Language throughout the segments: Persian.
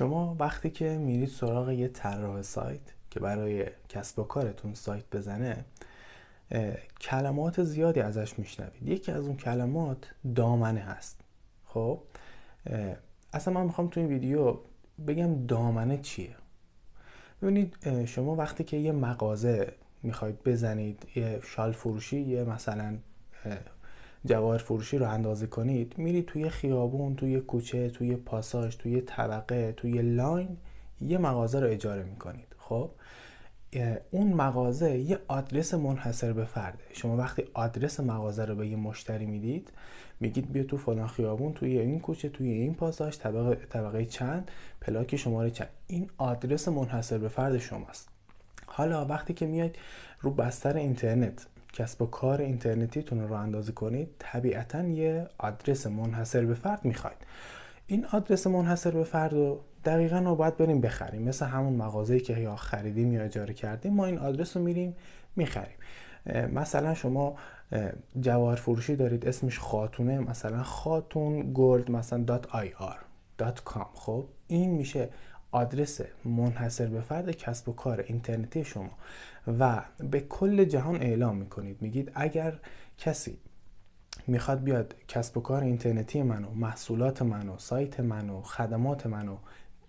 شما وقتی که میرید سراغ یه طراح سایت که برای کسب و کارتون سایت بزنه، کلمات زیادی ازش میشنوید. یکی از اون کلمات دامنه هست. خب اصلا من میخوام تو این ویدیو بگم دامنه چیه. ببینید، شما وقتی که یه مغازه میخواید بزنید، یه شال فروشی، یه مثلا جواهر فروشی رو اندازه کنید، میرید توی خیابون، توی کوچه، توی پاساژ، توی طبقه، توی لاین یه مغازه رو اجاره میکنید. خب اون مغازه یه آدرس منحصر به فرده. شما وقتی آدرس مغازه رو به یه مشتری میدید، میگید بیا تو فلان خیابون، توی این کوچه، توی این پاساژ، طبقه چند، پلاک شماره چند. این آدرس منحصر به فرد شماست. حالا وقتی که میاید رو بستر اینترنت کسب و کار اینترنتیتون رو اندازه کنید، طبیعتاً یه آدرس منحصر به فرد میخواید. این آدرس منحصر به فرد رو دقیقاً رو باید بریم بخریم. مثل همون مغازه‌ای که یا خریدیم یا اجاره کردیم، ما این آدرس رو میریم میخریم. مثلا شما جواهر فروشی دارید، اسمش خاتونه، مثلا خاتون گلد مثلا .ir.com. خب این میشه آدرس منحصر به فرد کسب و کار اینترنتی شما و به کل جهان اعلام میکنید. میگید اگر کسی میخواد بیاد کسب و کار اینترنتی منو، محصولات منو، سایت منو، خدمات منو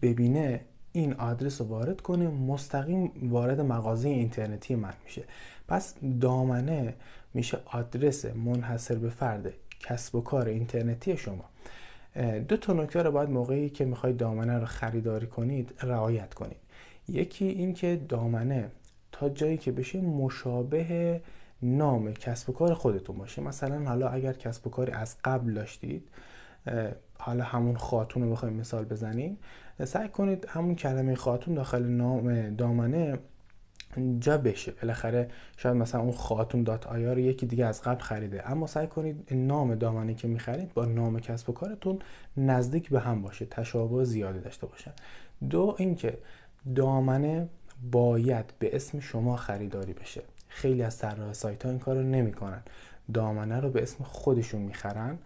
ببینه، این آدرس رو وارد کنه، مستقیم وارد مغازه اینترنتی من میشه. پس دامنه میشه آدرس منحصر به فرد کسب و کار اینترنتی شما. دو تا نکته رو باید موقعی که میخواید دامنه رو خریداری کنید رعایت کنید. یکی این که دامنه تا جایی که بشه مشابه نام کسب و کار خودتون باشه. مثلا حالا اگر کسب و کاری از قبل داشتید، حالا همون خاتون رو بخوایم مثال بزنیم، سعی کنید همون کلمه خاتون داخل نام دامنه جا بشه. بالاخره شاید مثلا اون خاتون .ir یکی دیگه از قبل خریده، اما سعی کنید نام دامنه که میخرید با نام کسب و کارتون نزدیک به هم باشه، تشابه زیادی داشته باشن. دو اینکه دامنه باید به اسم شما خریداری بشه. خیلی از طراح سایت ها این کارو نمیکنن، دامنه رو به اسم خودشون میخرن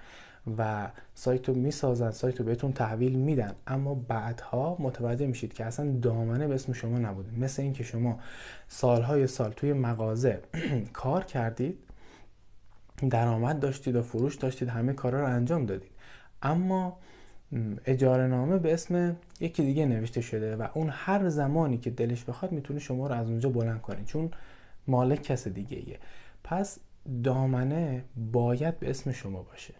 و سایت رو میسازن، سایت رو بهتون تحویل میدن، اما بعدها متوجه میشید که اصلا دامنه به اسم شما نبوده. مثل این که شما سالهای سال توی مغازه کار کردید، درآمد داشتید و فروش داشتید، همه کارا رو انجام دادید، اما اجاره نامه به اسم یکی دیگه نوشته شده و اون هر زمانی که دلش بخواد میتونه شما رو از اونجا بلند کنه، چون مالک کس دیگه ایه. پس دامنه باید به اسم شما باشه.